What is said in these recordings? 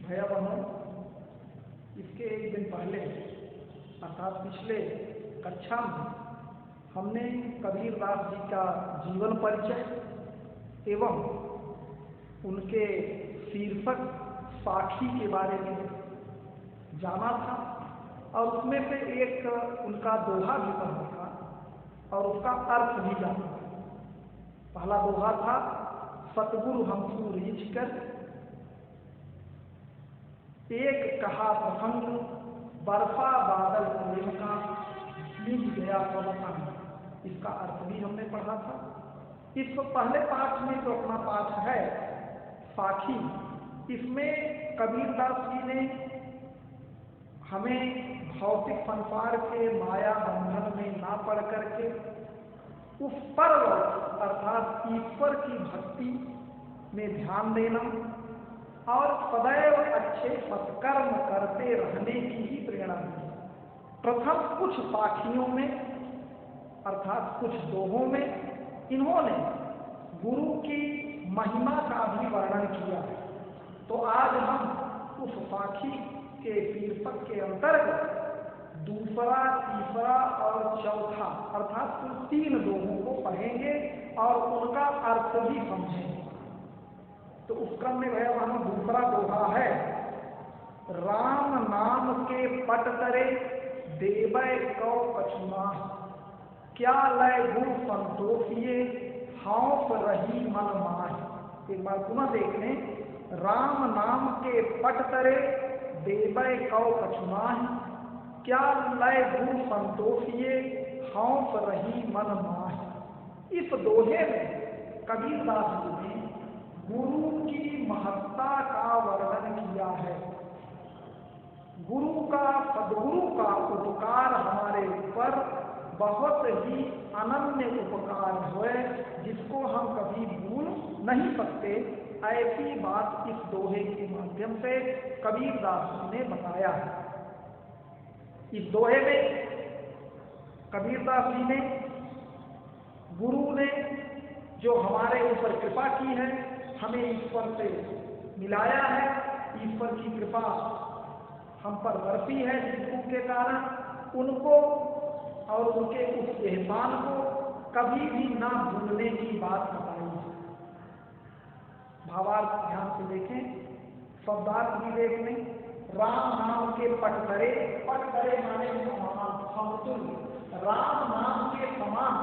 भैया बहनों, इसके एक दिन पहले अर्थात पिछले कक्षा में हमने कबीरदास जी का जीवन परिचय एवं उनके शीर्षक साखी के बारे में जाना था और उसमें से एक उनका दोहा भी पढ़ा था और उसका अर्थ भी जाना था। पहला दोहा था, सतगुरु हमको रीझ कर एक कहा प्रसंग, बरसा बादल प्रेम का भीग गया पवन। इसका अर्थ भी हमने पढ़ा था। इस पहले पाठ में जो अपना पाठ है साखी, इसमें कबीरदास जी ने हमें भौतिक संसार के माया बंधन में ना पड़ करके उस पर अर्थात ईश्वर की भक्ति में ध्यान देना और सदैव अच्छे सत्कर्म करते रहने की ही प्रेरणा दी। प्रथम कुछ साखियों में अर्थात कुछ दोहों में इन्होंने गुरु की महिमा का भी वर्णन किया। तो आज हम उस साखी के शीर्षक के अंतर्गत दूसरा, तीसरा और चौथा अर्थात कुल 3 दोहों को पढ़ेंगे और उनका अर्थ भी समझेंगे। तो उस क्रम में भैया वहां दूसरा दोहा है, राम नाम के पट तरे देवै कौ कछुआ, क्या लय गुरु संतोषिए हौस रही मन माह। एक बार पुनः देख लें, राम नाम के पट तरे देवै कौ कछुआ, क्या लय गुरु संतोषिए हौस रही मन माह। इस दोहे में कबीरदास जी ने गुरु की महत्ता का वर्णन किया है। गुरु का, सदगुरु का उपकार हमारे ऊपर बहुत ही अनन्य उपकार है, जिसको हम कभी भूल नहीं सकते। ऐसी बात इस दोहे के माध्यम से कबीरदास जी ने बताया है। इस दोहे में कबीरदास जी ने गुरु ने जो हमारे ऊपर कृपा की है, हमें ईश्वर से मिलाया है, ईश्वर की कृपा हम पर बरसी है, जिसके कारण उनको और उनके उस एहसान को कभी भी ना भूलने की बात बताई है। भावार्थ ध्यान से देखें, शब्दार्थ भी देख लें। राम नाम के पटतरे, पटतरे माने समान, समतुल्य, राम नाम के समान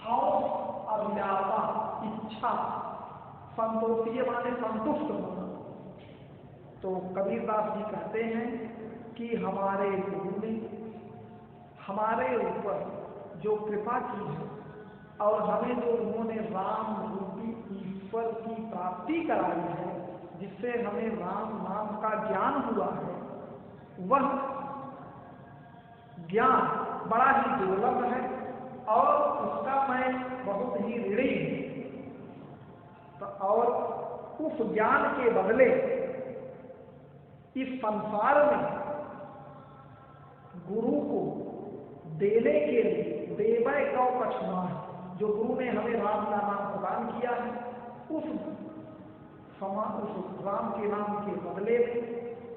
हौस, अभिलाषा, इच्छा, संतोषीय माने संतुष्ट होना। तो कबीरदास जी कहते हैं कि हमारे गुरु ने हमारे ऊपर जो कृपा की है और हमें जो उन्होंने राम रूपी ईश्वर की प्राप्ति कराई है, जिससे हमें राम नाम का ज्ञान हुआ है, वह ज्ञान बड़ा ही दुर्लभ है और उसका मैं बहुत ही ऋणी हूं। और उस ज्ञान के बदले इस संसार में गुरु को देने के लिए देवै कौ कछुआ, जो गुरु ने हमें राम का नाम प्रदान किया है, उस राम के नाम के बदले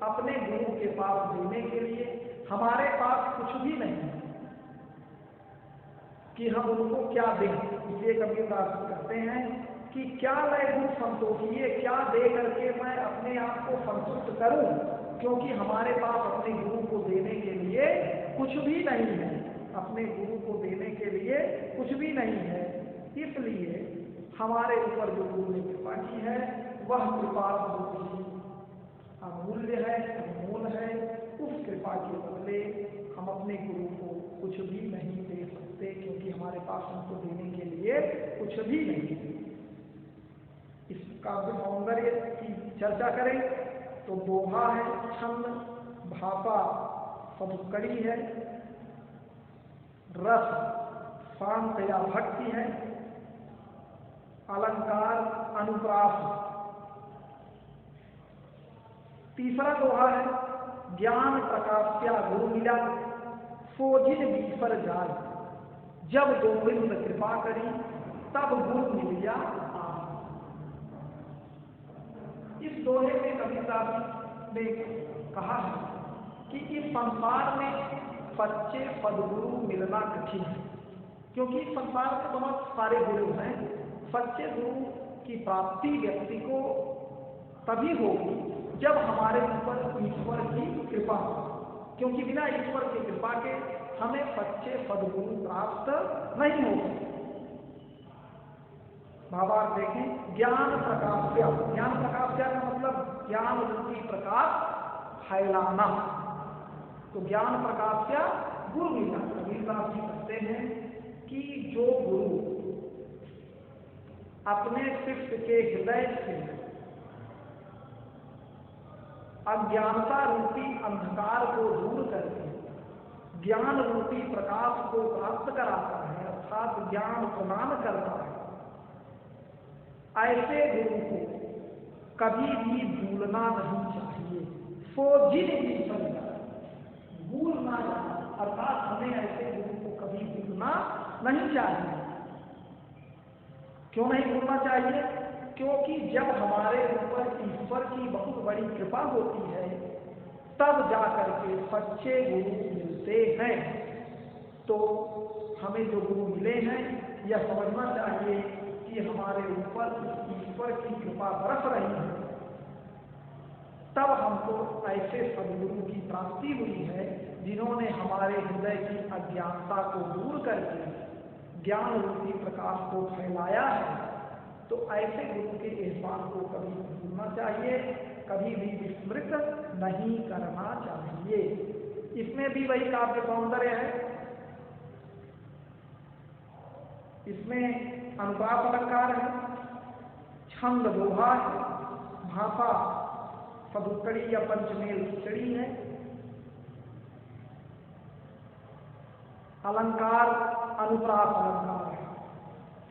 अपने गुरु के पास देने के लिए हमारे पास कुछ भी नहीं है कि हम उनको क्या दें। इसलिए कबीरदास कहते हैं कि क्या लय गुरु संतोषिए, क्या दे करके मैं अपने आप को संतुष्ट करूं, क्योंकि हमारे पास अपने गुरु को देने के लिए कुछ भी नहीं है, अपने गुरु को देने के लिए कुछ भी नहीं है। इसलिए हमारे ऊपर जो गुरु ने कृपा की है, वह कृपा बहुत ही अमूल्य है, अनमोल है। उस कृपा के बदले हम अपने गुरु को कुछ भी नहीं दे सकते, क्योंकि हमारे पास उनको देने के लिए कुछ भी नहीं है। इस काव्य सौंदर्य की चर्चा करें तो दोहा है, छंद भापा सदुत्कड़ी है, रस शांत या भक्ति है, अलंकार अनुप्रास। तीसरा दोहा है, ज्ञान प्रकाश्या गुरु मिला सोझिन बीसर जाय, जब गोविंद कृपा करी तब गुरु मिलिया। इस दोहे में कबीरदास ने कहा है कि इस संसार में सच्चे सदगुरु मिलना कठिन है, क्योंकि इस संसार में बहुत सारे गुरु हैं। सच्चे गुरु की प्राप्ति व्यक्ति को तभी होगी जब हमारे ऊपर ईश्वर की कृपा हो, क्योंकि बिना ईश्वर की कृपा के हमें सच्चे सदगुरु प्राप्त नहीं होगा। भावार्थ देखें, ज्ञान प्रकाश्य, ज्ञान प्रकाश्य का मतलब ज्ञान रूपी प्रकाश फैलाना। तो ज्ञान प्रकाश्य गुरु मिला। कबीरदास जी कहते हैं कि जो गुरु अपने शिष्य के हृदय से अज्ञानता रूपी अंधकार को दूर करके ज्ञान रूपी प्रकाश को प्राप्त कराता है, अर्थात ज्ञान प्रदान करता है, ऐसे गुरु को कभी भी भूलना नहीं चाहिए। सो जिन भी संग भूलना, अर्थात हमें ऐसे गुरु को कभी भूलना नहीं चाहिए। क्यों नहीं भूलना चाहिए? क्योंकि जब हमारे ऊपर ईश्वर की बहुत बड़ी कृपा होती है तब जाकर के सच्चे गुरु मिलते हैं। तो हमें जो गुरु मिले हैं यह समझना चाहिए कि हमारे ऊपर ईश्वर की कृपा बरस रही है, तब हमको ऐसे सदगुरु की प्राप्ति हुई है जिन्होंने हमारे हृदय की अज्ञानता को दूर करके ज्ञान रूपी प्रकाश को फैलाया है। तो ऐसे गुरु के एहसान को कभी भूलना चाहिए, कभी भी विस्मृत नहीं करना चाहिए। इसमें भी वही काव्य सौंदर्य है। इसमें अनुप्रास अलंकार है, छंद दोहा है, भाषा सदुत्तरी या पंचमेल खिचड़ी है, अलंकार अनुप्रास अलंकार है।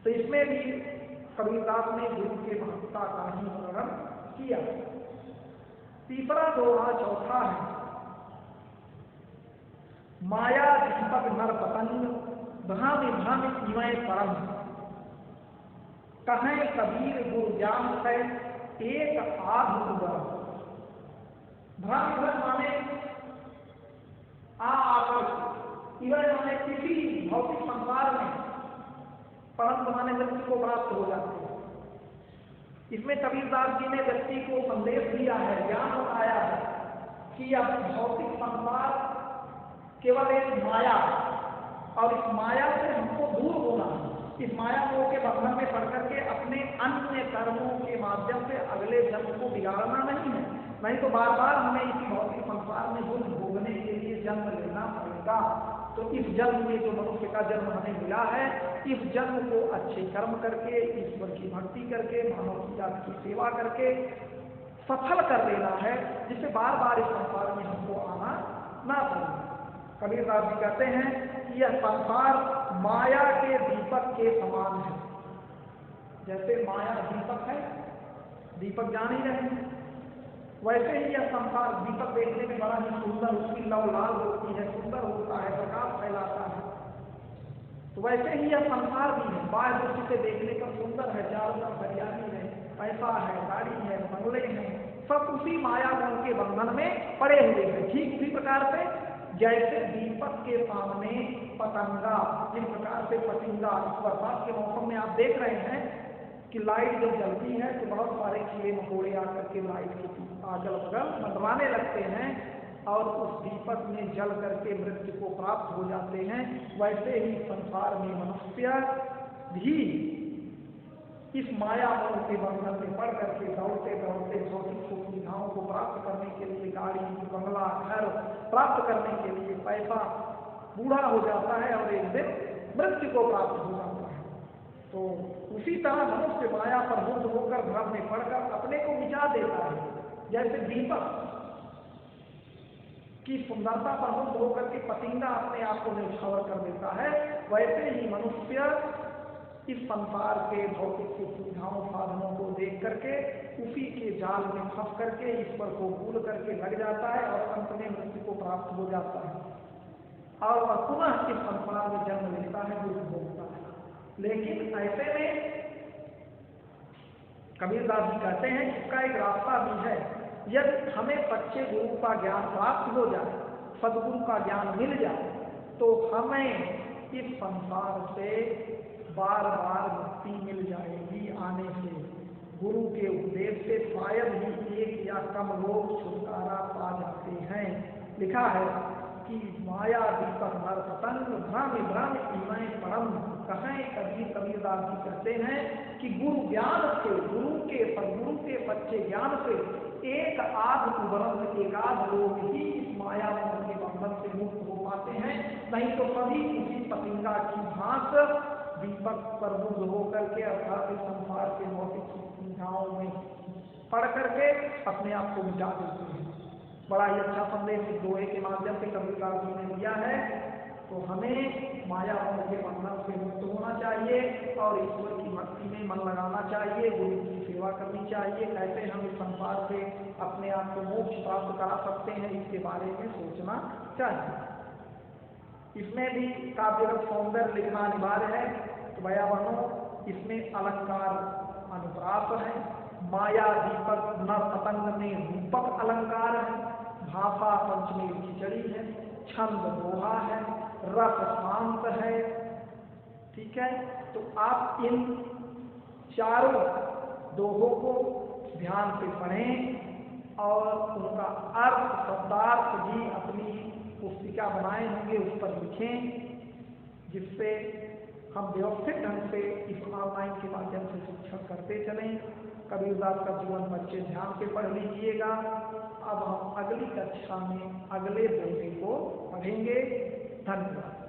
तो इसमें भी कबीरदास ने गुरु के महत्ता का ही वर्णन किया। तीसरा दोहा चौथा है, माया दीपक नर पतंग भ्रामि भ्रामि इवै परम, कहें कबीर गुरु ज्ञान है एक आधु गरम। भ्रम भ्रम माने आकर, इवै माने किसी भौतिक संसार में, परम माने व्यक्ति को प्राप्त हो जाते हैं। इसमें कबीरदास जी ने व्यक्ति को संदेश दिया है, ज्ञान बताया है कि यह भौतिक संसार केवल एक माया, और इस माया से हमको दूर होना है। इस माया मोह के बंधन में पड़ करके अपने अन्य कर्मों के माध्यम से अगले जन्म को बिगाड़ना नहीं है, नहीं तो बार बार हमें इस भौतिक संसार में दुख भोगने के लिए जन्म लेना पड़ेगा। तो इस जन्म में जो मनुष्य का जन्म हमें मिला है, इस जन्म को अच्छे कर्म करके, ईश्वर की भक्ति करके, मानव की जात की सेवा करके सफल कर देना है, जिससे बार बार इस संसार में हमको आना ना पड़े। कबीरदास जी कहते हैं कि यह संसार माया के दीपक के समान है। जैसे माया दीपक है, दीपक जान ही रहे हैं, वैसे ही यह संसार दीपक देखने में बड़ा ही सुंदर, उसकी लौ लाल होती है, सुंदर होता है, प्रकाश फैलाता है। तो वैसे ही यह संसार भी है, बाह्य दृष्टि से देखने पर सुंदर है, चारों तरफ हरियाली है, पैसा है, गाड़ी है, बंगले हैं, सब उसी माया मोह के बंधन में पड़े हुए हैं। ठीक उसी प्रकार से जैसे दीपक के सामने पतंगा, जिस प्रकार से पतंगा बरसात के मौसम में आप देख रहे हैं कि लाइट जब जलती है तो बहुत सारे कीड़े मकोड़े आकर के लाइट के अगल बगल मंडराने लगते हैं और उस दीपक में जल करके मृत्यु को प्राप्त हो जाते हैं। वैसे ही संसार में मनुष्य भी इस माया मोह के बंधन में पड़ करके दौड़ते दौड़ते भौतिक सुविधाओं को प्राप्त करने के लिए, गाड़ी, बंगला, घर प्राप्त करने के लिए पैसा, बूढ़ा हो जाता है और एक दिन मृत्यु को प्राप्त हो जाता है। तो उसी तरह मनुष्य माया पर मुक्त होकर भ्रम में पड़कर अपने को मिटा देता है। जैसे दीपक की सुंदरता पर मुक्त होकर के पतंगा अपने आप को न्यौछावर कर देता है, वैसे ही मनुष्य इस संसार के भौतिक सुविधाओं साधनों को देख करके उसी के जाल में फंस करके ईश्वर को भूल करके लग जाता है और अंत में मृत्यु को प्राप्त हो जाता है और वह पुनः इस संसार में जन्म लेता है, दुख भोगता है। लेकिन ऐसे में कबीरदास जी कहते हैं इसका एक रास्ता भी है। यदि हमें सच्चे गुरु का ज्ञान प्राप्त हो जाए, सदगुरु का ज्ञान मिल जाए, तो हमें इस संसार से बार बार मुक्ति मिल जाएगी आने से। गुरु के उपदेश से शायद ही एक या कम लोग छुटकारा पा जाते हैं। लिखा है कि माया दीपक नर पतंग भ्रम भ्रम इमय परम। कहें कबीरदास जी कहते हैं कि गुरु ज्ञान से, गुरु के सदगुरु के सच्चे ज्ञान से एक आध उबरन एकाध लोग ही इस माया के बंधन से मुक्त हो पाते हैं, नहीं तो सभी उसी पतंगा की भांत दीपक पर मुग्ध होकर के अर्थात इस संसार के भौतिक सुविधाओं में पढ़ करके अपने आप को मिटा देते हैं। बड़ा ही अच्छा संदेश इस दोहे के माध्यम से कबीरदास जी ने दिया है। तो हमें माया के बंधन से मुक्त होना चाहिए और ईश्वर की भक्ति में मन लगाना चाहिए, गुरु की सेवा करनी चाहिए। कैसे हम इस संसार से अपने आप को मोक्ष प्राप्त करा सकते हैं, इसके बारे में सोचना चाहिए। इसमें भी काव्यगत सौंदर्य लिखना अनिवार्य है। तो भैया बहनों, इसमें अलंकार अनुप्रास है। माया दीपक नर पतंग में रूपक अलंकार है। भाषा पंचमेल खिचड़ी है, छंद दोहा है, रस शांत है। ठीक है, तो आप इन चारों दोहों को ध्यान से पढ़ें और उनका अर्थ शब्दार्थ भी अपनी पुस्तिका बनाए होंगे, उस पर लिखें, जिससे हम व्यवस्थित ढंग से इस ऑनलाइन के माध्यम से शिक्षण करते चलें। कबीरदास का जीवन बच्चे ध्यान से पढ़ लीजिएगा। अब हम अगली कक्षा में अगले दोहे को पढ़ेंगे। धन्यवाद।